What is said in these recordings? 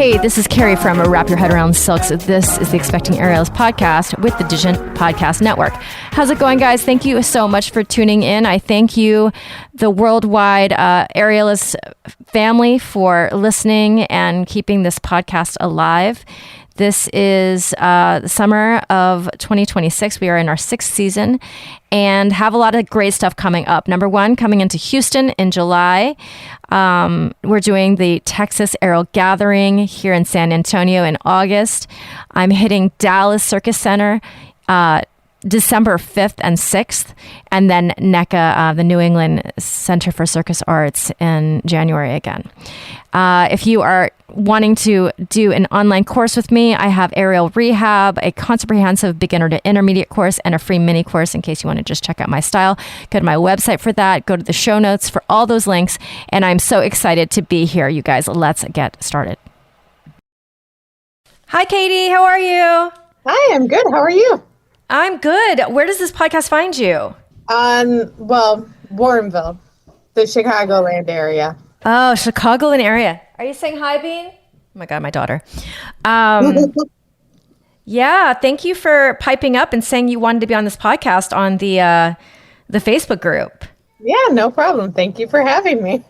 Hey, this is Carrie from Wrap Your Head Around Silks. This is the Expecting Aerialist podcast with the Digent Podcast Network. How's it going, guys? Thank you so much for tuning in. I thank you, the worldwide aerialist family, for listening and keeping this podcast alive. This is the summer of 2026. We are in our 6th season and have a lot of great stuff coming up. Number one, coming into Houston in July. We're doing the Texas Aerial Gathering here in San Antonio in August. I'm hitting Dallas Circus Center December 5th and 6th, and then NECA, the New England Center for Circus Arts, in January again. If you are wanting to do an online course with me, I have aerial rehab, a comprehensive beginner to intermediate course, and a free mini course in case you want to just check out my style. Go to my website for that. Go to the show notes for all those links. And I'm so excited to be here, you guys. Let's get started. Hi, Katy. How are you? Hi, I'm good. How are you? I'm good. Where does this podcast find you? Well, Warrenville, the Chicagoland area. Oh, Chicagoland area. Are you saying hi, Bean? Oh my God, my daughter. Yeah, thank you for piping up and saying you wanted to be on this podcast on the Facebook group. Yeah, no problem. Thank you for having me.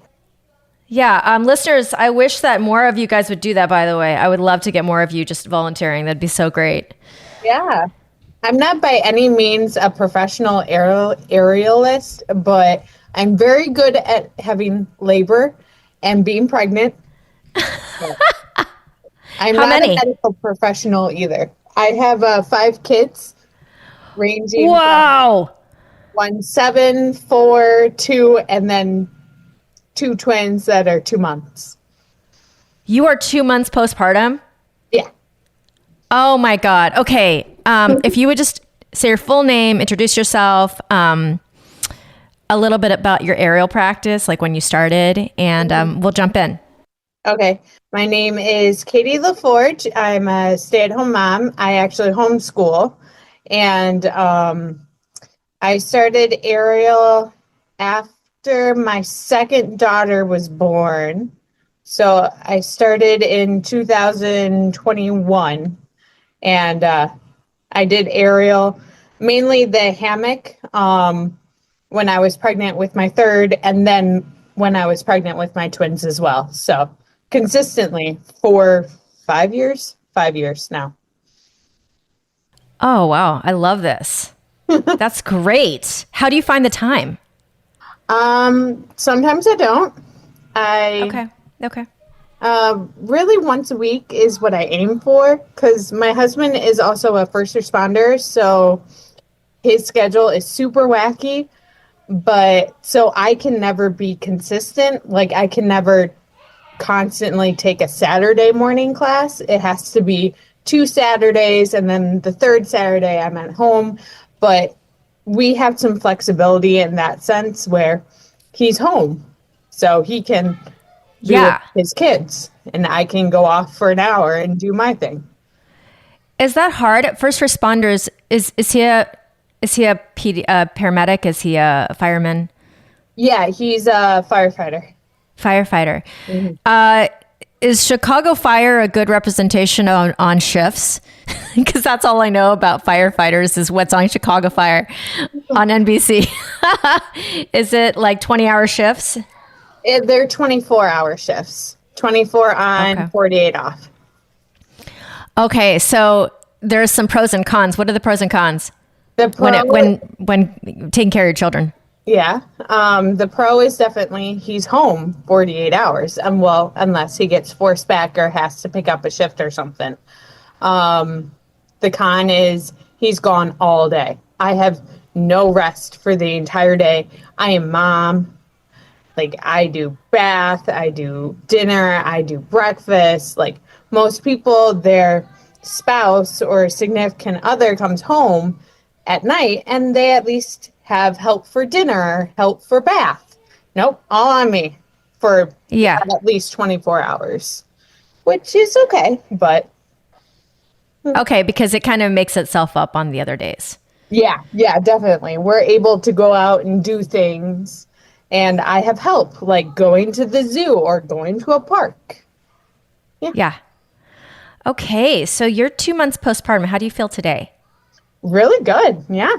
Yeah, listeners, I wish that more of you guys would do that, by the way. I would love to get more of you just volunteering. That'd be so great. Yeah. I'm not by any means a professional aerialist, but I'm very good at having labor and being pregnant. I'm How not many? a medical professional either. I have 5 kids ranging Wow. from 1, 7, 4, 2, and then 2 twins that are 2 months. You are 2 months postpartum? Yeah. Oh my God. Okay. If you would just say your full name, introduce yourself, a little bit about your aerial practice, like when you started, and we'll jump in. Okay. My name is Katy LaForge. I'm a stay-at-home mom. I actually homeschool. And I started aerial after my second daughter was born. So I started in 2021. And I did aerial, mainly the hammock, when I was pregnant with my third, and then when I was pregnant with my twins as well. So consistently for 5 years now. Oh, wow. I love this. That's great. How do you find the time? Sometimes I don't. Okay. Really once a week is what I aim for, because my husband is also a first responder, so his schedule is super wacky, but so I can never be consistent. Like, I can never constantly take a Saturday morning class. It has to be 2 Saturdays, and then the third Saturday I'm at home. But we have some flexibility in that sense where he's home, so he can be with his kids, and I can go off for an hour and do my thing. Is that hard? First responders, is he a paramedic? Is he a fireman? Yeah, he's a firefighter. Mm-hmm. Is Chicago Fire a good representation on shifts? Because that's all I know about firefighters is what's on Chicago Fire on NBC. Is it like 20-hour shifts? They're 24-hour shifts, 24 on, 48 off. Okay, so there's some pros and cons. What are the pros and cons when taking care of your children? Yeah, the pro is definitely he's home 48 hours, well, unless he gets forced back or has to pick up a shift or something. The con is he's gone all day. I have no rest for the entire day. I am mom. Like, I do bath, I do dinner, I do breakfast. Like, most people, their spouse or significant other comes home at night and they at least have help for dinner, help for bath. Nope, all on me for at least 24 hours, which is okay, but. Okay, because it kind of makes itself up on the other days. Yeah, definitely. We're able to go out and do things. And I have help, like going to the zoo or going to a park. Yeah. Okay, so you're 2 months postpartum. How do you feel today? Really good. Yeah.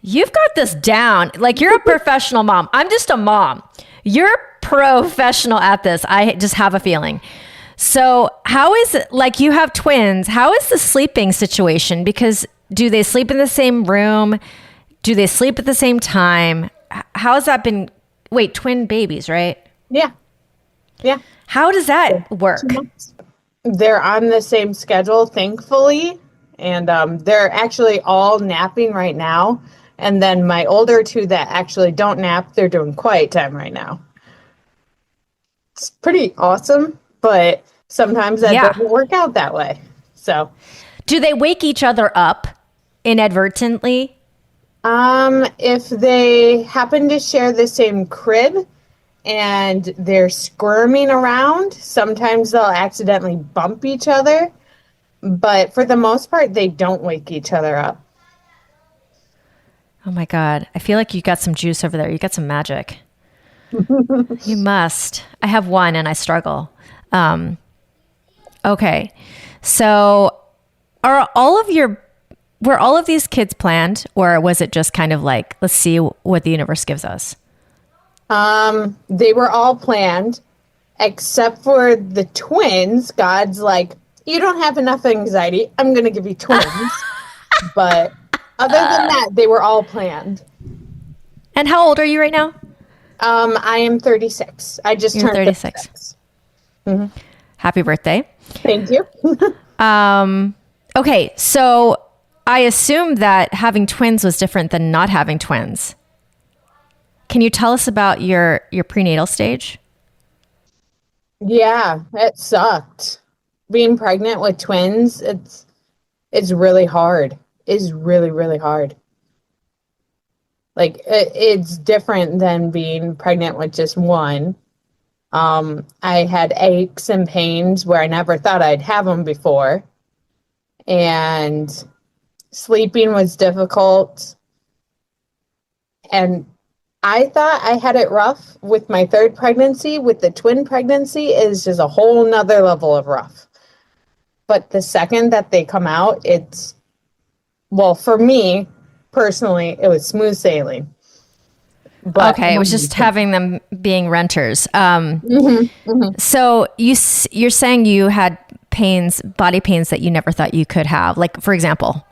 You've got this down. Like you're a professional mom. I'm just a mom. You're professional at this. I just have a feeling. So how is it, like you have twins, how is the sleeping situation? Because do they sleep in the same room? Do they sleep at the same time? How has that been? Wait, twin babies, right? Yeah. Yeah. How does that work? They're on the same schedule, thankfully. And they're actually all napping right now. And then my older two that actually don't nap, they're doing quiet time right now. It's pretty awesome, but sometimes that doesn't work out that way. So, do they wake each other up inadvertently? If they happen to share the same crib and they're squirming around, sometimes they'll accidentally bump each other. But for the most part, they don't wake each other up. Oh my God. I feel like you got some juice over there. You got some magic. You must. I have one and I struggle. Okay. So were all of these kids planned, or was it just kind of like, let's see what the universe gives us? They were all planned except for the twins. God's like, you don't have enough anxiety. I'm going to give you twins. But other than that, they were all planned. And how old are you right now? I am 36. I just turned 36. Mm-hmm. Happy birthday. Thank you. Okay, so I assume that having twins was different than not having twins. Can you tell us about your prenatal stage? Yeah, it sucked. Being pregnant with twins, it's really hard. It's really, really hard. Like it's different than being pregnant with just one. I had aches and pains where I never thought I'd have them before. And sleeping was difficult. And I thought I had it rough with my third pregnancy. With the twin pregnancy is just a whole nother level of rough. But the second that they come out, well, for me personally, it was smooth sailing. But okay, it was just having them being renters. So you're saying you had body pains that you never thought you could have. Like, for example?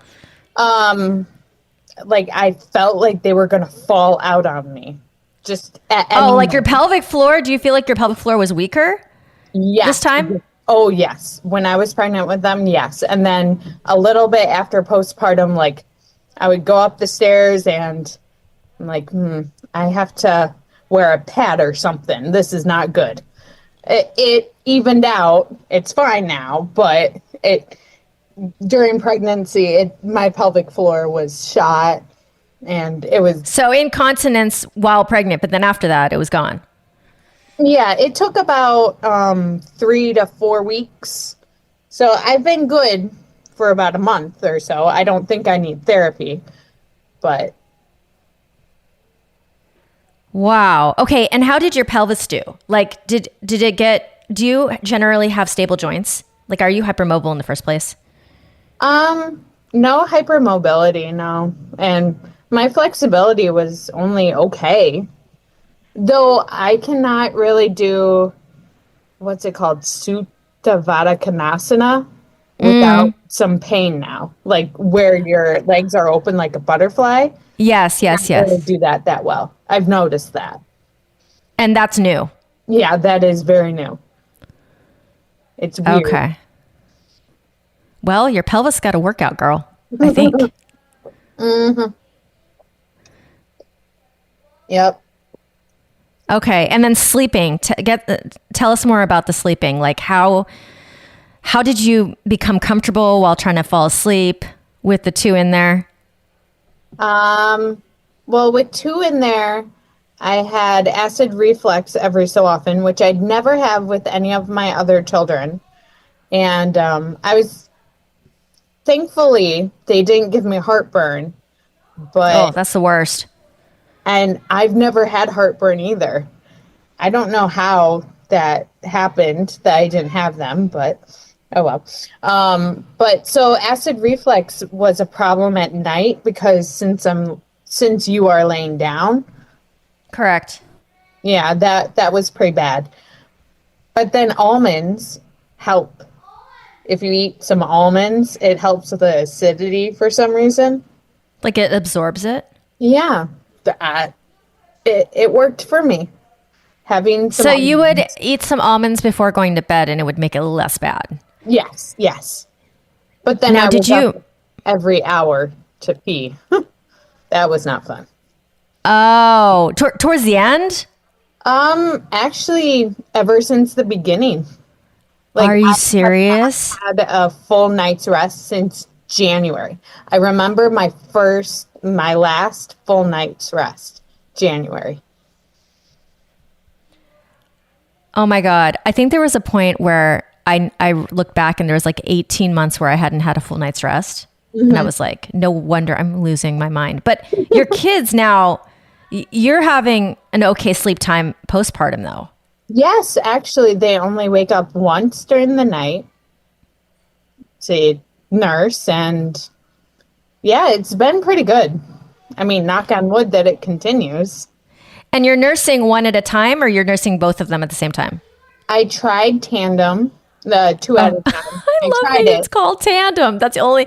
Like I felt like they were going to fall out on me. Just like your pelvic floor? Do you feel like your pelvic floor was weaker? Yes. This time? Oh, yes. When I was pregnant with them, yes. And then a little bit after postpartum, like I would go up the stairs and I'm like, I have to wear a pad or something. This is not good. It evened out. It's fine now, but during pregnancy, my pelvic floor was shot and it was... So incontinence while pregnant, but then after that, it was gone. Yeah, it took about 3 to 4 weeks. So I've been good for about a month or so. I don't think I need therapy, but... Wow. Okay, and how did your pelvis do? Like, do you generally have stable joints? Like, are you hypermobile in the first place? No hypermobility, no. And my flexibility was only okay. Though I cannot really do, what's it called, Supta Konasana without some pain now. Like where your legs are open like a butterfly. Yes. I can't really do that well. I've noticed that. And that's new. Yeah, that is very new. It's weird. Okay. Well, your pelvis got a workout, girl, I think. Mm-hmm. Yep. Okay, and then sleeping. Tell us more about the sleeping. Like how did you become comfortable while trying to fall asleep with the two in there? Well, with two in there, I had acid reflux every so often, which I'd never have with any of my other children. And thankfully, they didn't give me heartburn. But that's the worst. And I've never had heartburn either. I don't know how that happened that I didn't have them, but Oh well. But so acid reflux was a problem at night because since you are laying down, Correct. yeah, that was pretty bad. But then almonds help. If you eat some almonds, it helps with the acidity for some reason. Like it absorbs it? Yeah, it worked for me. Having some So you would almonds. eat some almonds before going to bed and it would make it less bad. Yes, yes. But then Now, I did was up you? every hour to pee. That was not fun. Oh, towards the end? Actually, ever since the beginning. Like Are you I have not serious? had a full night's rest since January. I remember my last full night's rest, January. Oh my God. I think there was a point where I look back and there was like 18 months where I hadn't had a full night's rest. And I was like, no wonder I'm losing my mind. But your kids now, you're having an okay sleep time postpartum though. Yes, actually, they only wake up once during the night to nurse, and yeah, it's been pretty good. I mean, knock on wood that it continues. And you're nursing one at a time or you're nursing both of them at the same time? I tried tandem, the two at a time. I I love tried that it's it. called tandem. That's the only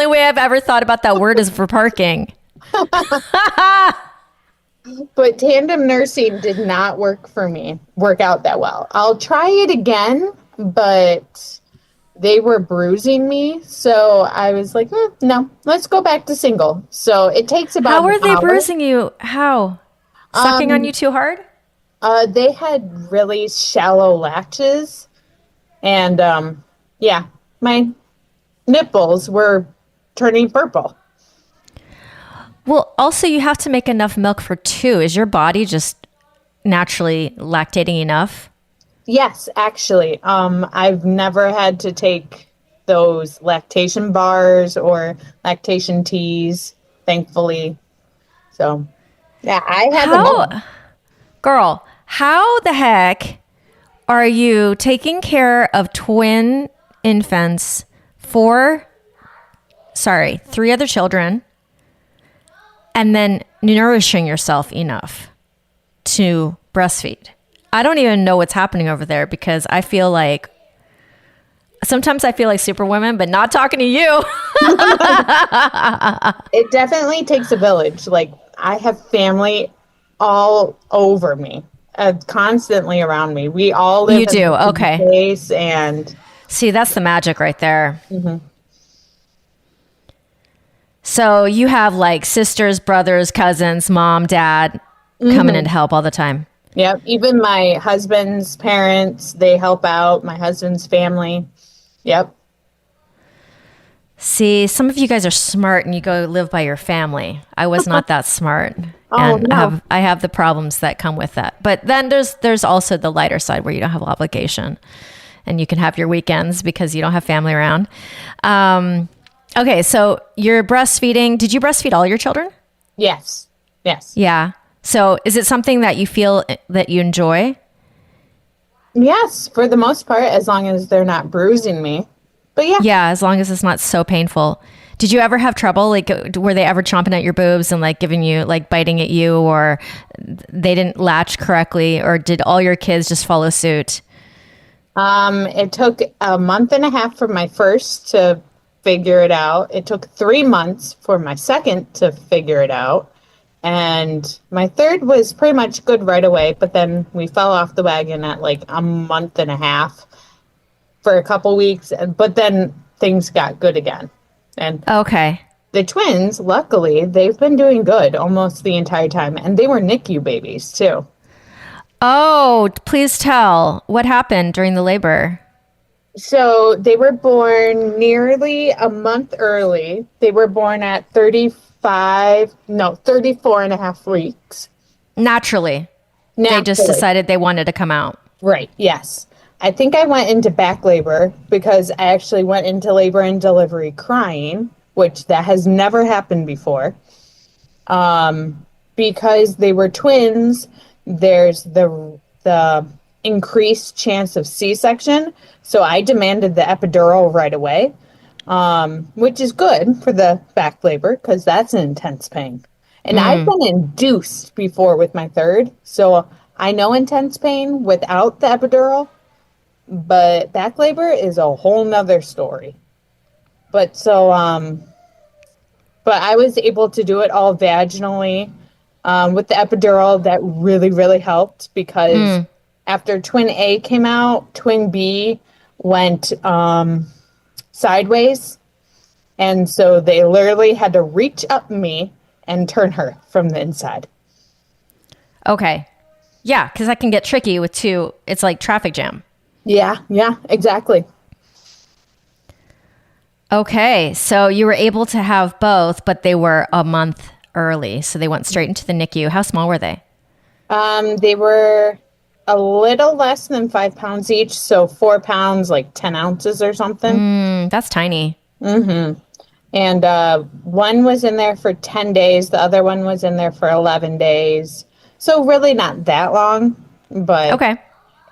way I've ever thought about that word is for parking. But tandem nursing did not work out that well. I'll try it again, but they were bruising me. So I was like, no, let's go back to single. So it takes about How are an they hour. bruising you? How? Sucking on you too hard? They had really shallow latches. And yeah, my nipples were turning purple. Well, also you have to make enough milk for two. Is your body just naturally lactating enough? Yes, actually. I've never had to take those lactation bars or lactation teas, thankfully. So, yeah, I have enough. Girl, how the heck are you taking care of twin infants, three other children, and then nourishing yourself enough to breastfeed? I don't even know what's happening over there because sometimes I feel like Superwoman, but not talking to you. It definitely takes a village. Like, I have family all over me, constantly around me. We all live You in do? the same Okay. place, and See, that's the magic right there. So you have like sisters, brothers, cousins, mom, dad coming in to help all the time. yep, even my husband's parents, they help out, my husband's family. Yep. See, some of you guys are smart and you go live by your family. I was not that smart. Oh, And no. I have the problems that come with that. But then there's also the lighter side where you don't have obligation and you can have your weekends because you don't have family around. Okay, so you're breastfeeding. Did you breastfeed all your children? Yes. Yes. Yeah. So is it something that you feel that you enjoy? Yes, for the most part, as long as they're not bruising me. But yeah. Yeah, as long as it's not so painful. Did you ever have trouble? Like, were they ever chomping at your boobs and like giving you, like biting at you, or they didn't latch correctly, or did all your kids just follow suit? It took a month and a half for my first to figure it out. It took 3 months for my second to figure it out. And my third was pretty much good right away, but then we fell off the wagon at like a month and a half for a couple weeks. But then things got good again. And Okay. the twins, luckily, they've been doing good almost the entire time. And they were NICU babies too. Oh, please tell. What happened during the labor? So they were born nearly a month early. They were born at 34 and a half weeks. Naturally. They just Naturally. decided they wanted to come out. Right, yes. I think I went into back labor because I actually went into labor and delivery crying, which that has never happened before. Because they were twins, there's the increased chance of C-section. So I demanded the epidural right away, which is good for the back labor because that's an intense pain. And I've been induced before with my third, so I know intense pain without the epidural, but back labor is a whole nother story. But so, but I was able to do it all vaginally with the epidural. That really, really helped because after twin A came out, twin B went sideways. And so they literally had to reach up me and turn her from the inside. Okay. Yeah, because that can get tricky with two. It's like traffic jam. Yeah, exactly. Okay, so you were able to have both, but they were a month early, so they went straight into the NICU. How small were they? They were a little less than 5 pounds each, so 4 pounds, like 10 ounces or something. That's tiny. And one was in there for 10 days. The other one was in there for 11 days. So really not that long, but Okay.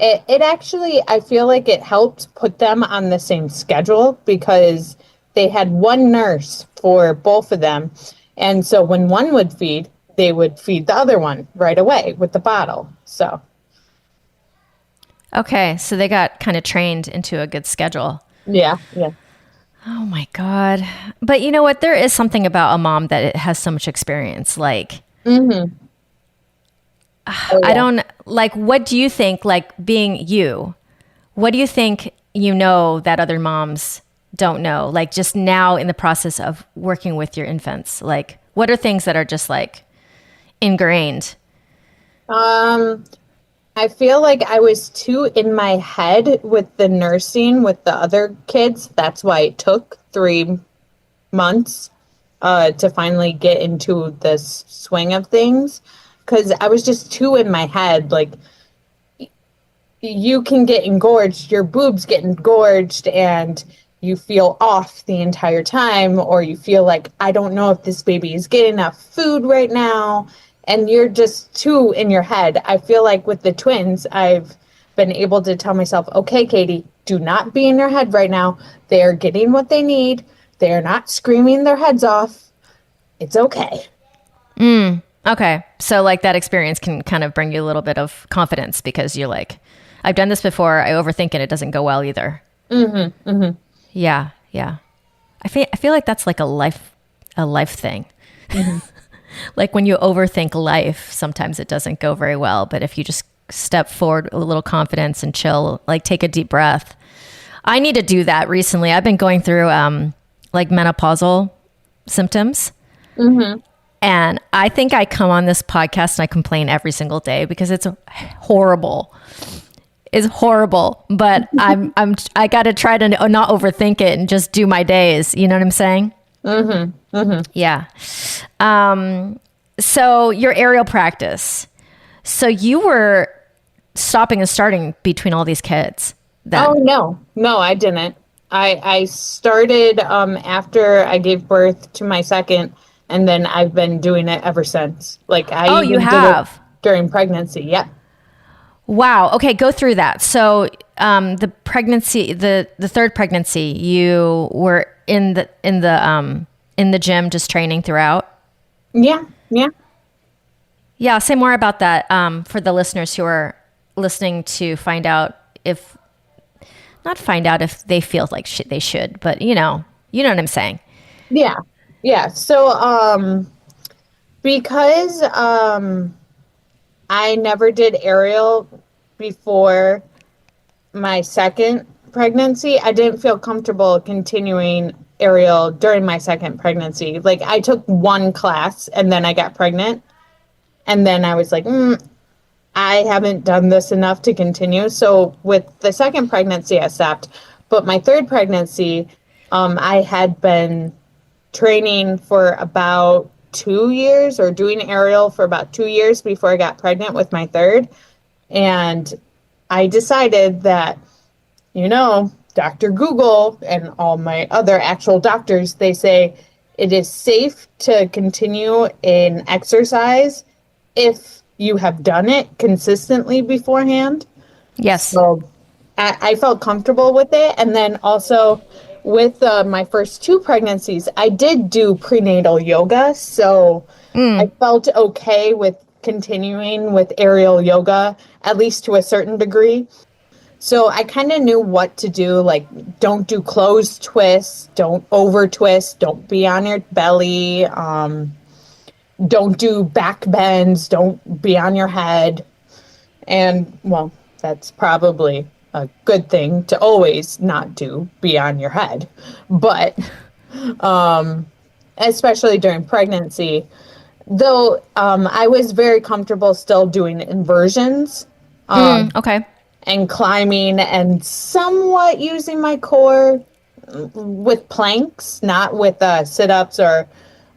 It actually, I feel like it helped put them on the same schedule because they had one nurse for both of them. And so when one would feed, they would feed the other one right away with the bottle. So. Okay, so they got kind of trained into a good schedule. Yeah. Oh my God. But you know what? There is something about a mom that it has so much experience. Like, I don't, like, what do you think, like, being you, what do you think you know that other moms don't know? Like, just now in the process of working with your infants, like, what are things that are just, like, ingrained? I feel like I was too in my head with the nursing with the other kids. That's why it took 3 months to finally get into the swing of things. Because I was just too in my head. Like, you can get engorged, your boobs get engorged, and you feel off the entire time, or you feel like, I don't know if this baby is getting enough food right now. And you're just too in your head. I feel like with the twins, I've been able to tell myself, okay, Katy, do not be in your head right now. They are getting what they need. They are not screaming their heads off. It's okay. Okay. So like that experience can kind of bring you a little bit of confidence because you're like, I've done this before. I overthink it. It doesn't go well either. Yeah. I feel like that's like a life thing. Like when you overthink life, sometimes it doesn't go very well. But if you just step forward with a little confidence and chill, like take a deep breath. I need to do that recently. I've been going through like menopausal symptoms. And I think I come on this podcast and I complain every single day because it's horrible. It's horrible, but I got to try to not overthink it and just do my days. You know what I'm saying? Yeah. So your aerial practice. So you were stopping and starting between all these kids. Then. Oh, no, I didn't. I started after I gave birth to my second, and then I've been doing it ever since. Like I you even have did it during pregnancy. Yeah. Wow. Okay, go through that. So the pregnancy, the third pregnancy, you were in the gym just training throughout. Yeah. Yeah. Say more about that for the listeners who are listening to find out if they feel like they should, but you know what I'm saying. Yeah. So because I never did aerial before my second pregnancy, I didn't feel comfortable continuing aerial during my second pregnancy. Like I took one class and then I got pregnant, and then I was like, I haven't done this enough to continue. So with the second pregnancy, I stopped. But my third pregnancy, I had been training for about 2 years, or doing aerial for about 2 years before I got pregnant with my third. And I decided that, Dr. Google and all my other actual doctors, they say it is safe to continue in exercise if you have done it consistently beforehand. Yes. So I felt comfortable with it. And then also with my first two pregnancies, I did do prenatal yoga. So I felt okay with continuing with aerial yoga, at least to a certain degree. So I kind of knew what to do. Like, don't do closed twists, don't over twist, don't be on your belly, don't do back bends, don't be on your head. And, well, that's probably a good thing to always not do, be on your head. But especially during pregnancy, though I was very comfortable still doing inversions. Okay. And climbing and somewhat using my core with planks, not with sit-ups or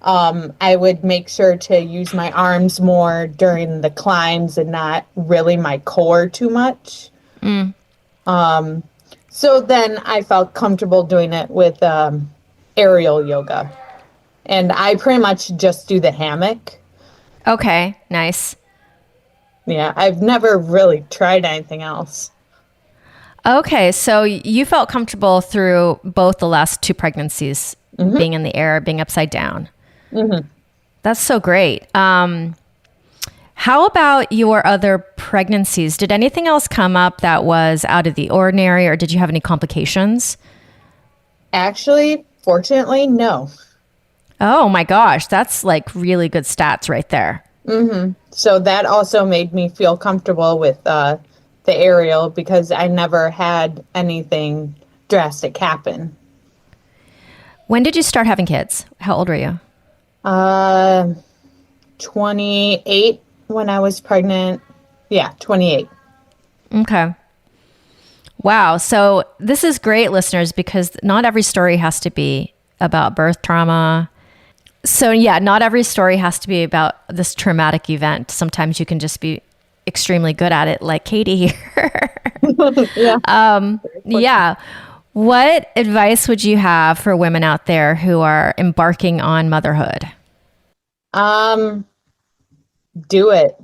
I would make sure to use my arms more during the climbs and not really my core too much. So then I felt comfortable doing it with aerial yoga. And I pretty much just do the hammock. Okay. Nice. Yeah, I've never really tried anything else. Okay, so you felt comfortable through both the last two pregnancies, being in the air, being upside down. That's so great. How about your other pregnancies? Did anything else come up that was out of the ordinary, or did you have any complications? Actually, fortunately, no. Oh my gosh, that's like really good stats right there. So that also made me feel comfortable with the aerial because I never had anything drastic happen. When did you start having kids? How old were you? 28 when I was pregnant. Yeah, 28. Okay. Wow. So this is great, listeners, because not every story has to be about birth trauma. So yeah, not every story has to be about this traumatic event. Sometimes you can just be extremely good at it, like Katy here. Yeah. What advice would you have for women out there who are embarking on motherhood? Do it.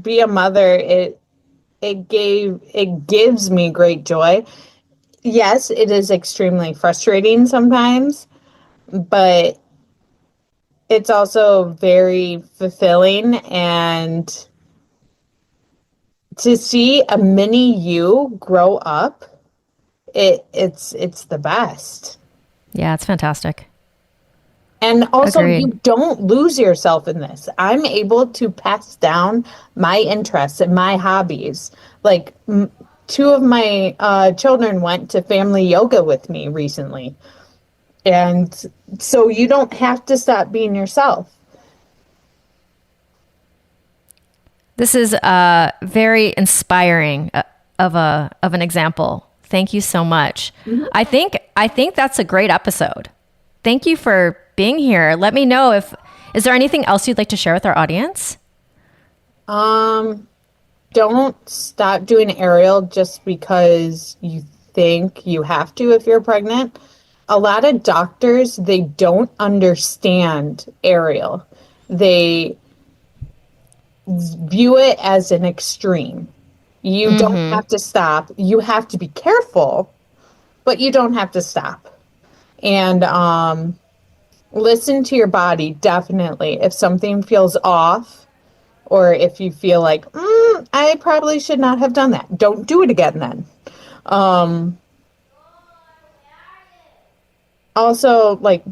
Be a mother. It gives me great joy. Yes, it is extremely frustrating sometimes, but it's also very fulfilling, and to see a mini you grow up, it's the best. Yeah, it's fantastic. And also, Agreed. you don't lose yourself in this. I'm able to pass down my interests and my hobbies. Like, two of my children went to family yoga with me recently. And so you don't have to stop being yourself. This is very inspiring of an example. Thank you so much. I think that's a great episode. Thank you for being here. Let me know is there anything else you'd like to share with our audience? Don't stop doing aerial just because you think you have to if you're pregnant. A lot of doctors, they don't understand aerial. They view it as an extreme. You don't have to stop. You have to be careful, but you don't have to stop. And listen to your body, definitely. If something feels off, or if you feel like, I probably should not have done that, don't do it again then. Also, like,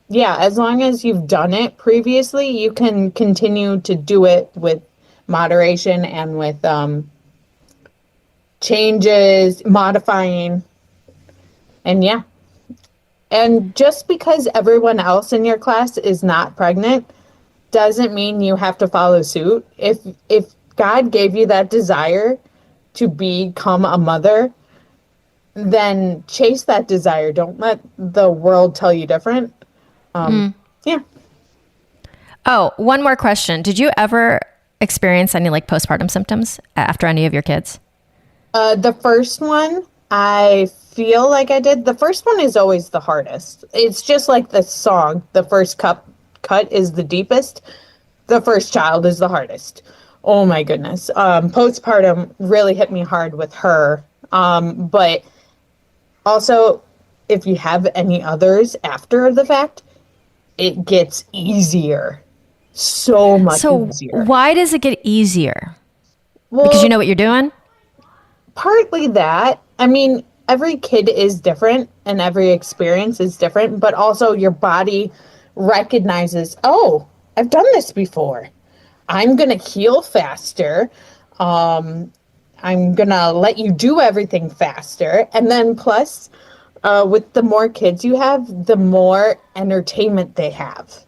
yeah, as long as you've done it previously, you can continue to do it with moderation and with changes, modifying, and yeah. And just because everyone else in your class is not pregnant doesn't mean you have to follow suit. If God gave you that desire to become a mother, then chase that desire. Don't let the world tell you different. Yeah. Oh, one more question. Did you ever experience any like postpartum symptoms after any of your kids? The first one, I feel like I did. The first one is always the hardest. It's just like the song. The first cut is the deepest. The first child is the hardest. Oh my goodness. Postpartum really hit me hard with her. But also, if you have any others after the fact, it gets easier. So much easier. Why does it get easier? Well, Because you know what you're doing? partly that. I mean, every kid is different and every experience is different, but also your body recognizes, oh, I've done this before. I'm going to heal faster. I'm going to let you do everything faster. And then plus, with the more kids you have, the more entertainment they have.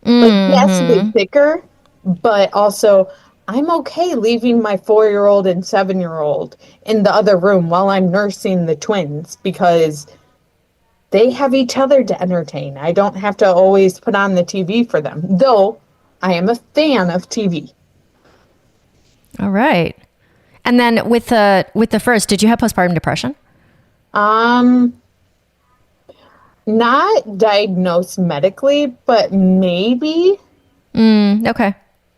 Like, yes, they're bigger, but also I'm okay leaving my 4-year-old and 7-year-old in the other room while I'm nursing the twins because they have each other to entertain. I don't have to always put on the TV for them, though I am a fan of TV. All right. And then with the first, did you have postpartum depression? Not diagnosed medically, but maybe. Okay.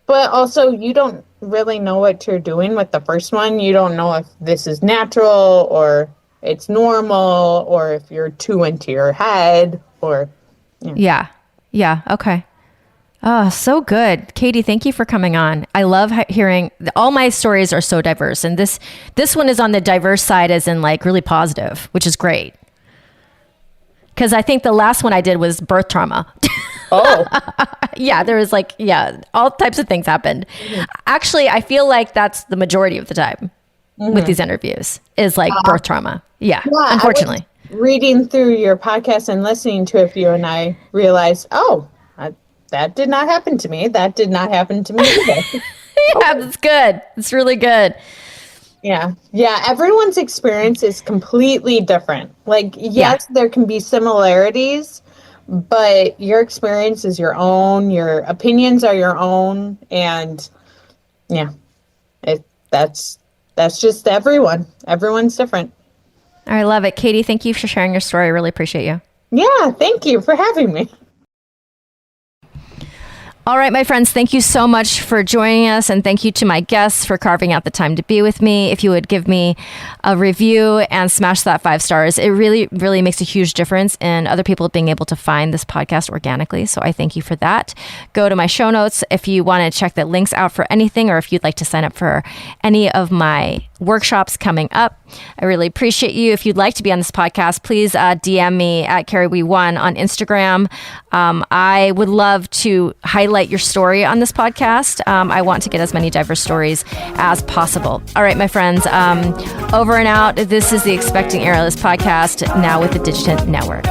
But also, you don't really know what you're doing with the first one. You don't know if this is natural or it's normal or if you're too into your head or... Yeah. Okay. Oh, so good. Katy, thank you for coming on. I love hearing, all my stories are so diverse. And this one is on the diverse side as in like really positive, which is great. Because I think the last one I did was birth trauma. Oh. Yeah, there was all types of things happened. Actually, I feel like that's the majority of the time with these interviews is like birth trauma. Yeah, unfortunately. I was reading through your podcast and listening to a few, and I realized, that did not happen to me. That did not happen to me either. Yeah, that's good. It's really good. Yeah. Everyone's experience is completely different. Like, yes, there can be similarities, but your experience is your own. Your opinions are your own, and that's just everyone. Everyone's different. I love it, Katy. Thank you for sharing your story. I really appreciate you. Yeah, thank you for having me. All right, my friends, thank you so much for joining us. And thank you to my guests for carving out the time to be with me. If you would give me a review and smash that 5 stars, it really, really makes a huge difference in other people being able to find this podcast organically. So I thank you for that. Go to my show notes if you want to check the links out for anything, or if you'd like to sign up for any of my workshops coming up. I really appreciate you. If you'd like to be on this podcast, please DM me at CarrieWee1 on Instagram. I would love to highlight your story on this podcast. I want to get as many diverse stories as possible. All right, my friends, over and out. This is the Expecting Airless podcast, now with the Digitent Network.